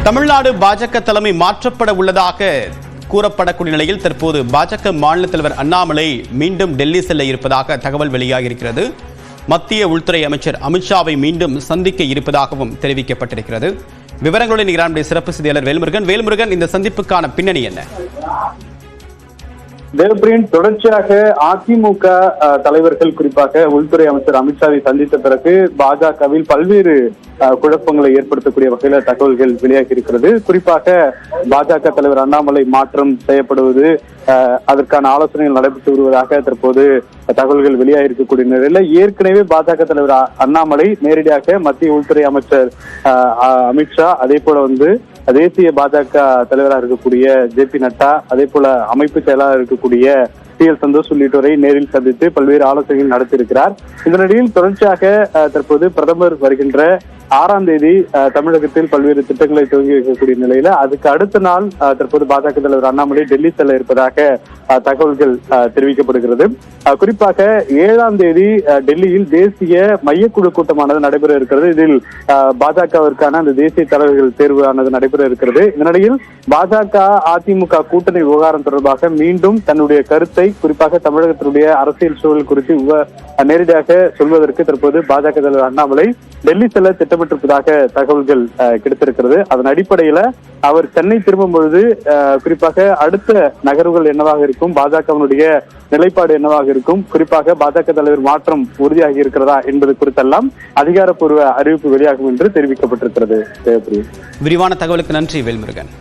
தமிழ்நாடு பாஜக தலைமை மாற்றப்பட உள்ளதாக கூறப்படக்கூடிய நிலையில் தற்போது பாஜக மாநில தலைவர் அண்ணாமலை மீண்டும் டெல்லி செல்ல இருப்பதாக தகவல் வெளியாகியிருக்கிறது. மத்திய உள்துறை அமைச்சர் அமித்ஷாவை மீண்டும் சந்திக்க இருப்பதாகவும் தெரிவிக்கப்பட்டிருக்கிறது. விவரங்களுடன் நம்முடைய சிறப்பு செய்தியாளர் வேல்முருகன், இந்த சந்திப்புக்கான பின்னணி என்ன? தேவப்பிரியன், தொடர்ச்சியாக அதிமுக தலைவர்கள் குறிப்பாக உள்துறை அமைச்சர் அமித்ஷாவை சந்தித்த பிறகு பாஜகவில் பல்வேறு குழப்பங்களை ஏற்படுத்தக்கூடிய வகையில தகவல்கள் வெளியாகி இருக்கிறது. குறிப்பாக பாஜக தலைவர் அண்ணாமலை மாற்றம் செய்யப்படுவது, அதற்கான ஆலோசனைகள் நடைபெற்று வருவதாக தற்போது தகவல்கள் வெளியாக இருக்கக்கூடிய நிலையில ஏற்கனவே பாஜக தலைவர் அண்ணாமலை நேரடியாக மத்திய உள்துறை அமைச்சர் அமித்ஷா, அதே போல தேசிய பாஜக தலைவராக இருக்கக்கூடிய ஜே.பி. நட்டா, அதே போல அமைப்பு செயலாளர் இருக்கக்கூடிய டி.எல். சந்தோஷ் உள்ளிட்டோரை நேரில் சந்தித்து பல்வேறு ஆலோசனைகள் நடத்தியிருக்கிறார். இந்த நிலையில் தொடர்ச்சியாக தற்போது பிரதமர் வருகின்ற 6ஆம் தேதி தமிழகத்தில் பல்வேறு திட்டங்களை துவங்கி வைக்கக்கூடிய நிலையில அதுக்கு அடுத்த நாள் தற்போது பாஜக தலைவர் அண்ணாமலை டெல்லி செல்ல இருப்பதாக தகவல்கள் தெரிவிக்கப்படுகிறது. குறிப்பாக 7ஆம் தேதி டெல்லியில் தேசிய மையக்குழு கூட்டமானது நடைபெற இருக்கிறது. இதில் பாஜகவிற்கான அந்த தேசிய தலைவர்கள் தேர்வானது நடைபெற இருக்கிறது. இந்த நிலையில் பாஜக அதிமுக கூட்டணி விவகாரம் தொடர்பாக மீண்டும் தன்னுடைய கருத்தை குறிப்பாக தமிழகத்தினுடைய அரசியல் சூழல் குறித்து நேரடியாக சொல்வதற்கு தற்போது பாஜக தலைவர் அண்ணாமலை டெல்லி செல்ல திட்டமிட்டிருப்பதாக தகவல்கள் கிடைத்திருக்கிறது. அதன் அடிப்படையில அவர் சென்னை திரும்பும் பொழுது குறிப்பாக அடுத்த நகர்வுகள் என்னவாக இருக்கும், பாஜகவினுடைய நிலைப்பாடு என்னவாக இருக்கும், குறிப்பாக பாஜக தலைவர் மாற்றம் உறுதியாகி இருக்கிறதா என்பது குறித்தெல்லாம் அதிகாரப்பூர்வ அறிவிப்பு வெளியாகும் என்று தெரிவிக்கப்பட்டிருக்கிறது. விரிவான தகவலுக்கு நன்றி வேல்முருகன்.